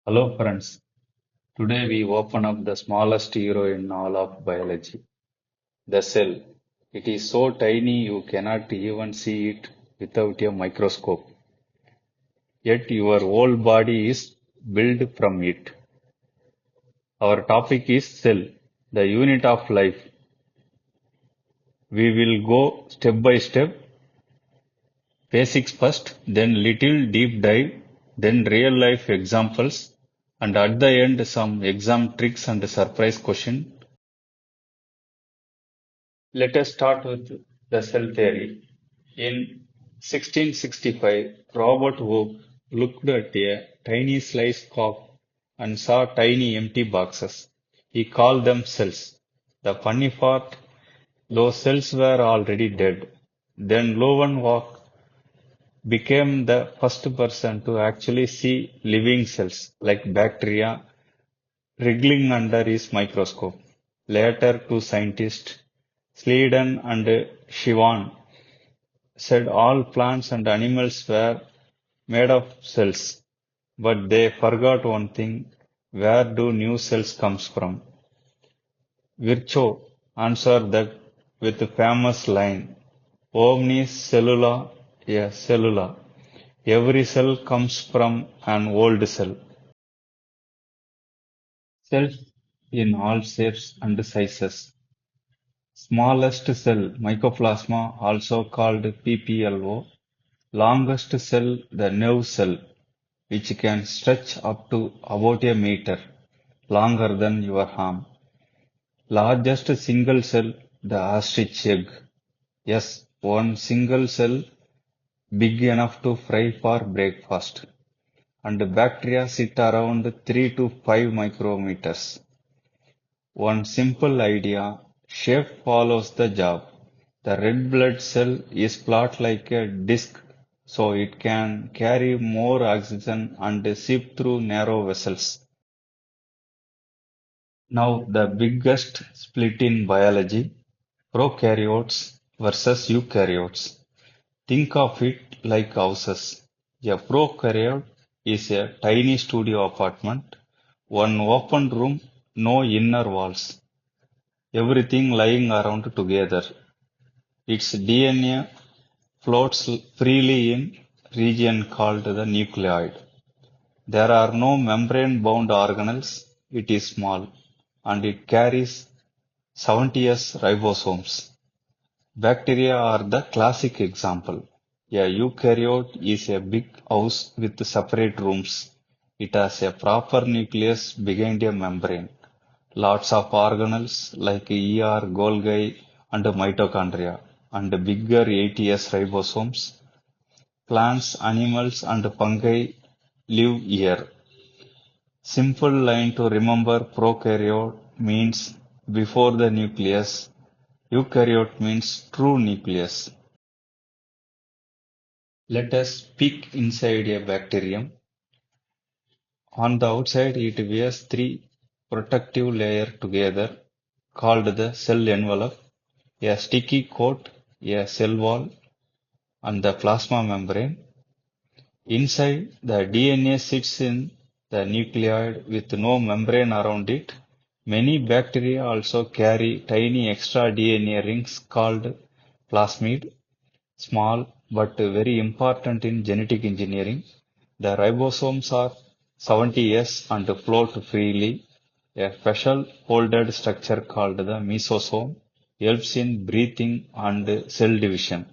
Hello friends, today we open up the smallest hero in all of biology, the cell. It is so tiny you cannot even see it without a microscope. Yet your whole body is built from it. Our topic is cell, the unit of life. We will go step by step, basics first, then little deep dive, then real life examples, and at the end some exam tricks and surprise question. Let us start with the cell theory. In 1665, Robert Hooke looked at a tiny sliced cock and saw tiny empty boxes. He called them cells. The funny part, those cells were already dead. Then Leeuwenhoek became the first person to actually see living cells like bacteria wriggling under his microscope. Later, two scientists, Schleiden and Schwann, said all plants and animals were made of cells, but they forgot one thing: where do new cells come from? Virchow answered that with the famous line, Omnis cellula a cellula. Every cell comes from an old cell. Cells in all shapes and sizes. Smallest cell, Mycoplasma, also called PPLO. Longest cell, the nerve cell, which can stretch up to about a meter, longer than your arm. Largest single cell, the ostrich egg. Yes, one single cell big enough to fry for breakfast. And bacteria sit around 3 to 5 micrometers. One simple idea, shape follows the job. The red blood cell is plot like a disc so it can carry more oxygen and seep through narrow vessels. Now the biggest split in biology, prokaryotes versus eukaryotes. Think of it like houses. A prokaryote is a tiny studio apartment, one open room, no inner walls, everything lying around together. Its DNA floats freely in region called the nucleoid. There are no membrane-bound organelles. It is small, and it carries 70s ribosomes. Bacteria are the classic example. A eukaryote is a big house with separate rooms. It has a proper nucleus behind a membrane. Lots of organelles like Golgi and mitochondria, and bigger 80s ribosomes. Plants, animals, and fungi live here. Simple line to remember: prokaryote means before the nucleus, eukaryote means true nucleus. Let us peek inside a bacterium. On the outside, it wears three protective layers together called the cell envelope, a sticky coat, a cell wall, and the plasma membrane. Inside, the DNA sits in the nucleoid with no membrane around it. Many bacteria also carry tiny extra DNA rings called plasmid, small but very important in genetic engineering. The ribosomes are 70s and float freely. A special folded structure called the mesosome helps in breathing and cell division.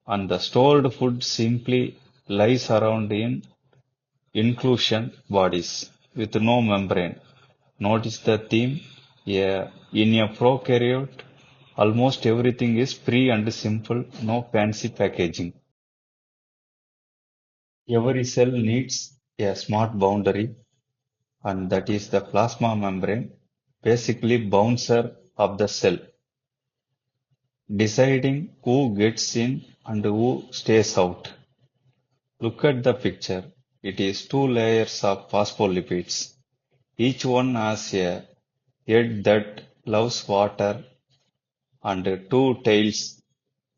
And the stored food simply lies around in inclusion bodies with no membrane. Notice the theme. In a prokaryote, almost everything is free and simple, no fancy packaging. Every cell needs a smart boundary, and that is the plasma membrane, basically bouncer of the cell, deciding who gets in and who stays out. Look at the picture. It is two layers of phospholipids. Each one has a head that loves water and two tails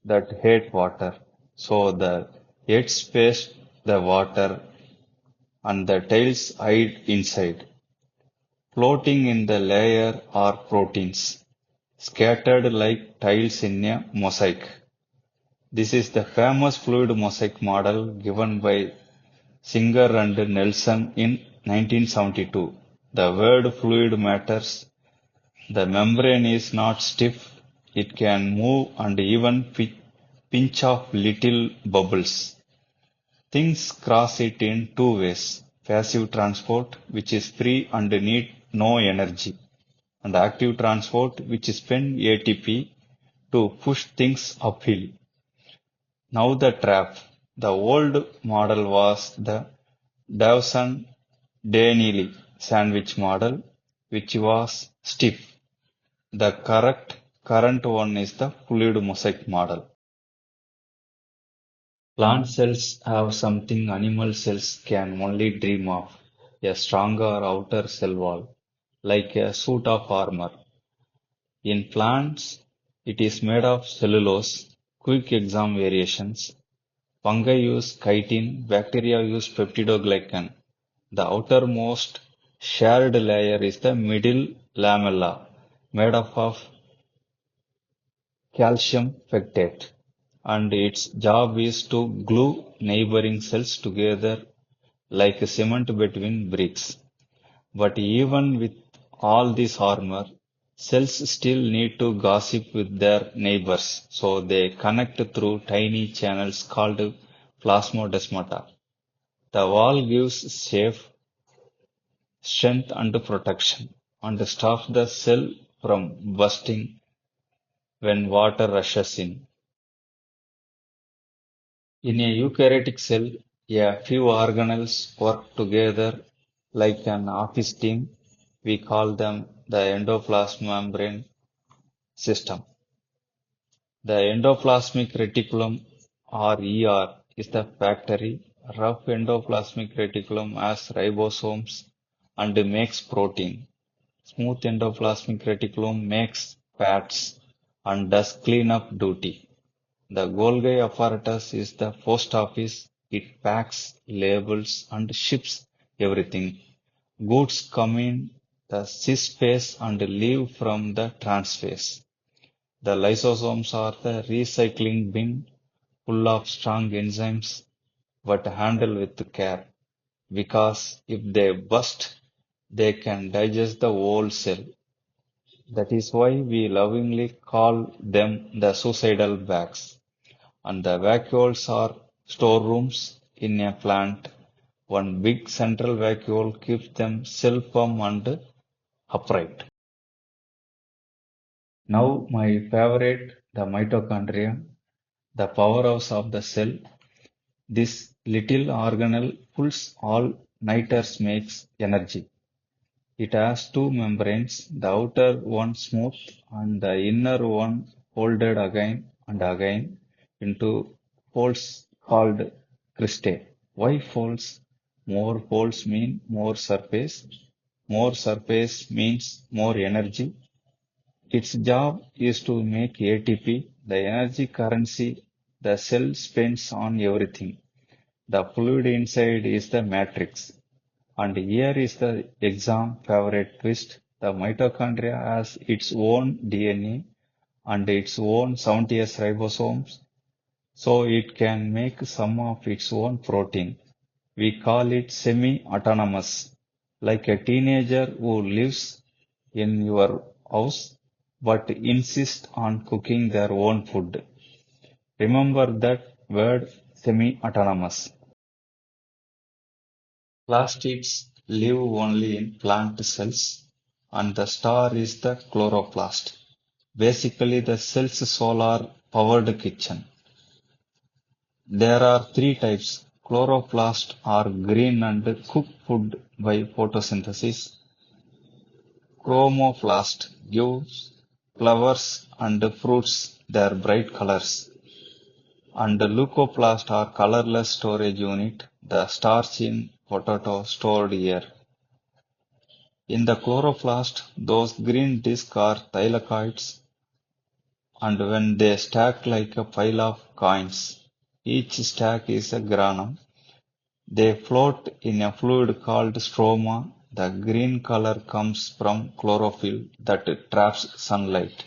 that hate water. So the head space the water and the tails hide inside. Floating in the layer are proteins, scattered like tiles in a mosaic. This is the famous fluid mosaic model given by Singer and Nelson in 1972. The word fluid matters. The membrane is not stiff, it can move and even pinch off little bubbles. Things cross it in two ways: passive transport, which is free and need no energy, and active transport, which spends ATP to push things uphill. Now the trap. The old model was the Dawson-Danieli sandwich model, which was stiff. The correct current one is the fluid mosaic model. Plant cells have something animal cells can only dream of: a stronger outer cell wall, like a suit of armor. In plants, it is made of cellulose. Quick exam variations. Fungi use chitin, bacteria use peptidoglycan. The outermost shared layer is the middle lamella, made up of calcium pectate, and its job is to glue neighboring cells together like cement between bricks. But even with all this armor, cells still need to gossip with their neighbors, so they connect through tiny channels called plasmodesmata. The wall gives shape, strength, and protection, and stops the cell from bursting when water rushes in. In a eukaryotic cell, a few organelles work together like an office team. We call them the endoplasmembrane system. The endoplasmic reticulum, or ER, is the factory. Rough endoplasmic reticulum has ribosomes and makes protein. Smooth endoplasmic reticulum makes fats and does cleanup duty. The Golgi Apparatus is the post office. It packs, labels, and ships everything. Goods come in the sys phase and leave from the trans phase. The lysosomes are the recycling bin, full of strong enzymes, but handled with care, because if they burst, they can digest the whole cell. That is why we lovingly call them the suicidal bags. And the vacuoles are storerooms in a plant. One big central vacuole keeps them cell firm and upright. Now my favorite, the mitochondria, the powerhouse of the cell. This little organelle pulls all nighters, makes energy. It has two membranes, the outer one smooth and the inner one folded again and again into folds called cristae. Why folds? More folds mean more surface. More surface means more energy. Its job is to make ATP, the energy currency the cell spends on everything. The fluid inside is the matrix. And here is the exam favorite twist. The mitochondria has its own DNA and its own 70S ribosomes, so it can make some of its own protein. We call it semi-autonomous, like a teenager who lives in your house but insists on cooking their own food. Remember that word, semi-autonomous. Plastids live only in plant cells, and the star is the chloroplast. Basically, the cell's solar powered kitchen. There are three types. Chloroplast are green and cook food by photosynthesis. Chromoplast gives flowers and fruits their bright colors. And leucoplast are colorless storage unit, the starch in potato stored here. In the chloroplast, those green discs are thylakoids, and when they stack like a pile of coins, each stack is a granum. They float in a fluid called stroma. The green color comes from chlorophyll that traps sunlight.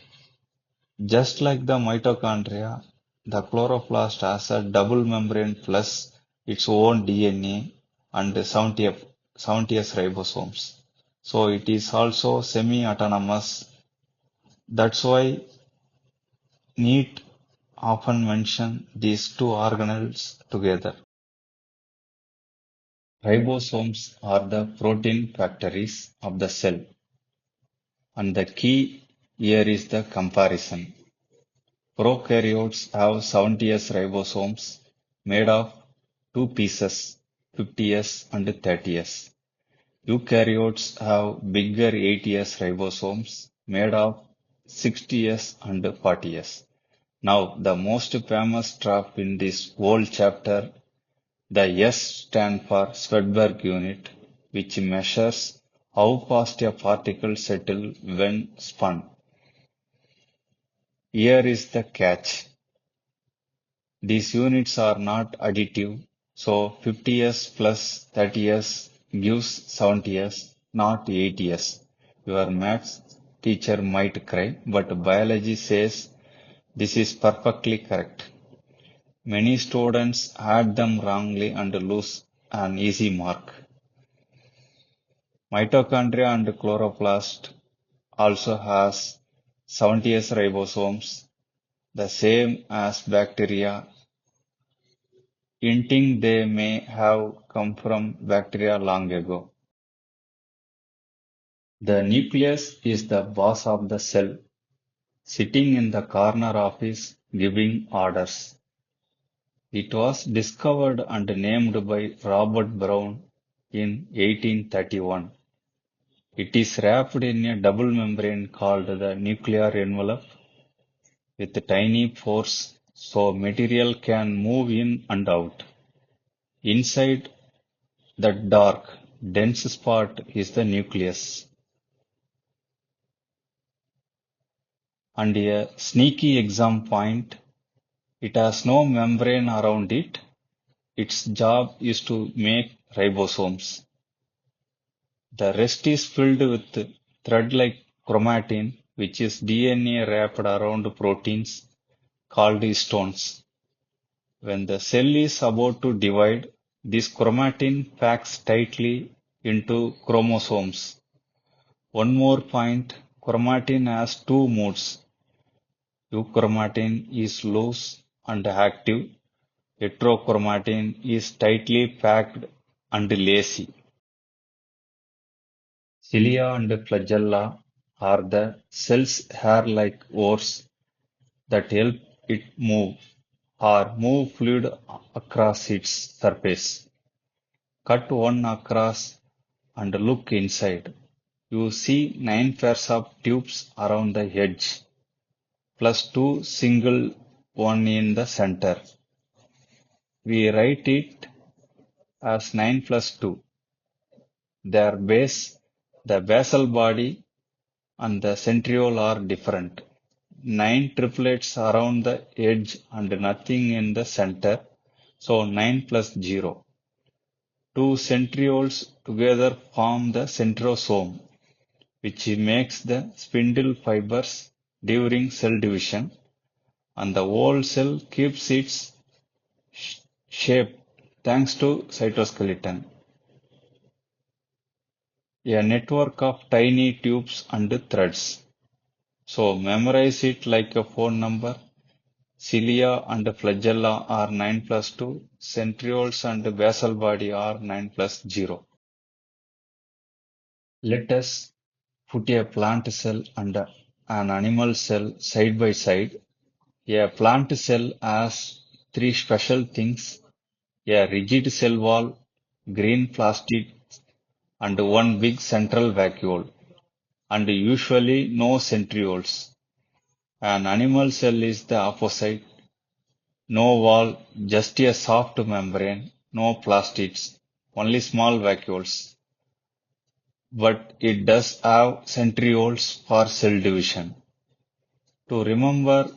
Just like the mitochondria, the chloroplast has a double membrane plus its own DNA and 70 ribosomes. So it is also semi-autonomous. That's why NEET often mention these two organelles together. Ribosomes are the protein factories of the cell, and the key here is the comparison. Prokaryotes have 70S ribosomes made of two pieces, 50S and 30S. Eukaryotes have bigger 80S ribosomes made of 60S and 40S. Now, the most famous trap in this whole chapter, the S stand for Swedberg unit, which measures how fast a particle settles when spun. Here is the catch. These units are not additive, so 50s plus 30s gives 70s, not 80s. Your maths teacher might cry, but biology says this is perfectly correct. Many students add them wrongly and lose an easy mark. Mitochondria and chloroplast also has 70s ribosomes, the same as bacteria, hinting they may have come from bacteria long ago. The nucleus is the boss of the cell, sitting in the corner office giving orders. It was discovered and named by Robert Brown in 1831. It is wrapped in a double membrane called the nuclear envelope with tiny pores so material can move in and out. Inside that dark, dense spot is the nucleus. And a sneaky exam point, it has no membrane around it. Its job is to make ribosomes. The rest is filled with thread-like chromatin, which is DNA wrapped around proteins called histones. When the cell is about to divide, this chromatin packs tightly into chromosomes. One more point, chromatin has two modes. Euchromatin is loose and active. Heterochromatin is tightly packed and lazy. Cilia and flagella are the cell's hair-like oars that help it move or move fluid across its surface. Cut one across and look inside. You see 9 pairs of tubes around the edge, plus two single one in the center. We write it as 9 plus 2. Their base, the basal body and the centriole are different. 9 triplets around the edge and nothing in the center, so 9 plus 0. Two centrioles together form the centrosome, which makes the spindle fibers during cell division, and the whole cell keeps its shape thanks to cytoskeleton. A network of tiny tubes and threads. So memorize it like a phone number. Cilia and flagella are 9 plus 2. Centrioles and basal body are 9 plus 0. Let us put a plant cell and an animal cell side by side. A plant cell has three special things: a rigid cell wall, green plastid, and one big central vacuole, and usually no centrioles. An animal cell is the opposite: no wall, just a soft membrane, no plastids, only small vacuoles. But it does have centrioles for cell division. To remember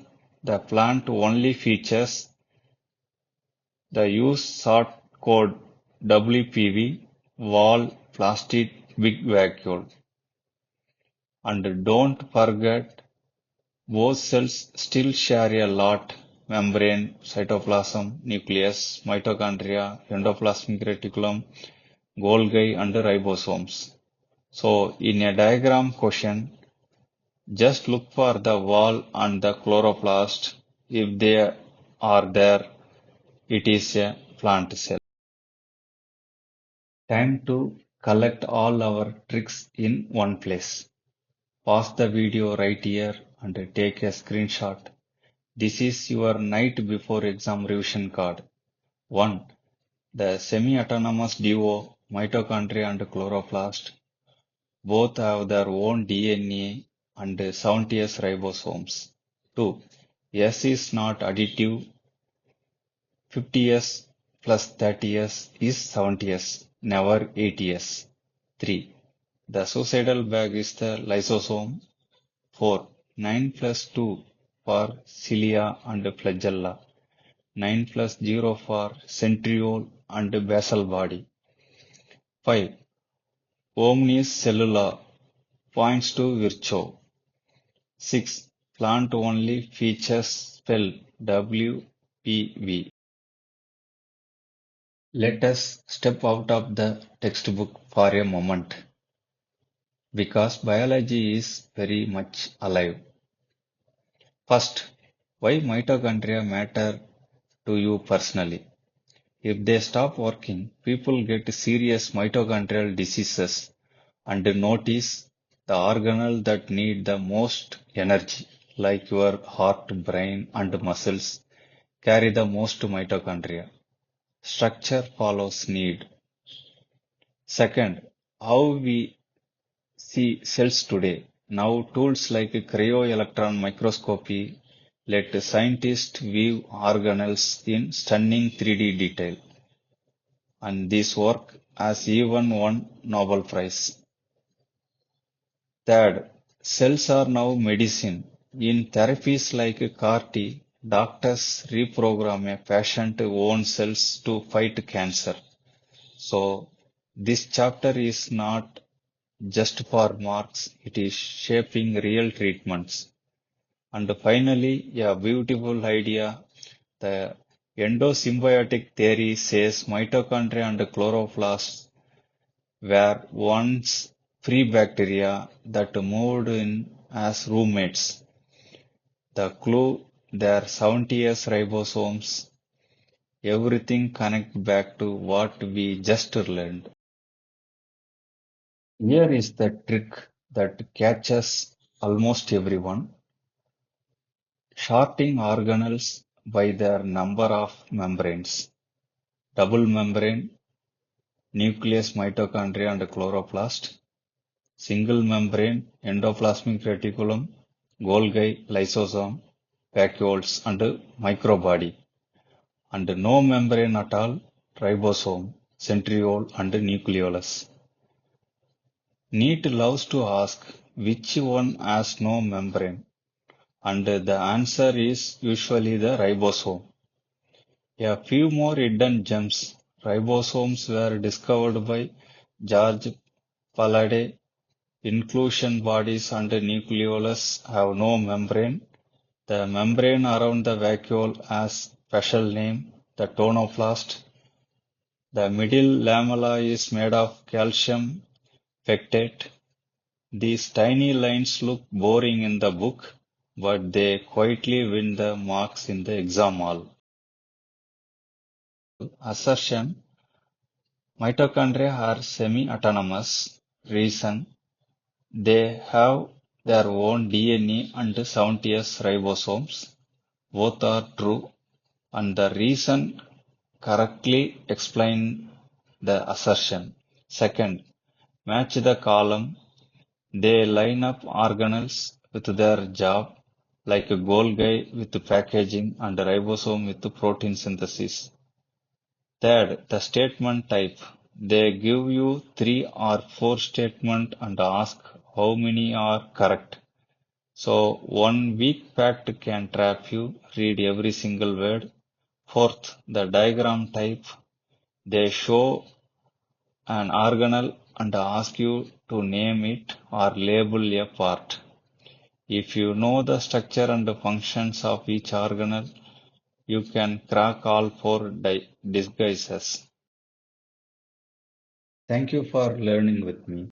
the plant only features, the use short code WPV, wall, plastid, big vacuole. And don't forget, both cells still share a lot: membrane, cytoplasm, nucleus, mitochondria, endoplasmic reticulum, Golgi, and ribosomes. So, in a diagram question, just look for the wall and the chloroplast. If they are there, it is a plant cell. Time to collect all our tricks in one place. Pause the video right here and take a screenshot. This is your night before exam revision card. 1. The semi-autonomous duo, mitochondria and chloroplast, both have their own DNA and 70s ribosomes. 2. S is not additive. 50s plus 30s is 70s, never 80s. 3. The suicidal bag is the lysosome. 4. 9 plus 2 for cilia and flagella. 9 plus 0 for centriole and basal body. 5. Omnis cellula points to Virchow. 6. Plant only features spell WPV. Let us step out of the textbook for a moment, because biology is very much alive. First, why mitochondria matter to you personally? If they stop working, people get serious mitochondrial diseases. And notice the organelles that need the most energy, like your heart, brain, and muscles, carry the most mitochondria. Structure follows need. Second, how we see cells today. Now, tools like cryo-electron microscopy let scientists view organelles in stunning 3D detail. And this work has even won Nobel Prize. Third, cells are now medicine. In therapies like CAR-T, doctors reprogram a patient's own cells to fight cancer. So, this chapter is not just for marks, it is shaping real treatments. And finally, a beautiful idea. The endosymbiotic theory says mitochondria and chloroplasts were once free bacteria that moved in as roommates. The clue, their 70s ribosomes, everything connects back to what we just learned. Here is the trick that catches almost everyone: sorting organelles by their number of membranes. Double membrane, nucleus, mitochondria, and chloroplast. Single membrane, endoplasmic reticulum, Golgi, lysosome, vacuoles, and microbody. And no membrane at all, ribosome, centriole, and nucleolus. NEET loves to ask which one has no membrane, and the answer is usually the ribosome. A few more hidden gems. Ribosomes were discovered by George Pallade. Inclusion bodies and nucleolus have no membrane. The membrane around the vacuole has special name, the tonoplast. The middle lamella is made of calcium pectate. These tiny lines look boring in the book, but they quietly win the marks in the exam hall. Assertion: mitochondria are semi-autonomous. Reason: they have their own DNA and 70s ribosomes. Both are true, and the reason correctly explain the assertion. Second, match the column. They line up organelles with their job, like a Golgi with packaging and a ribosome with protein synthesis. Third, the statement type. They give you 3 or 4 statements and ask how many are correct. So one weak fact can trap you. Read every single word. Fourth, the diagram type. They show an organelle and ask you to name it or label a part. If you know the structure and functions of each organelle, you can crack all four disguises. Thank you for learning with me.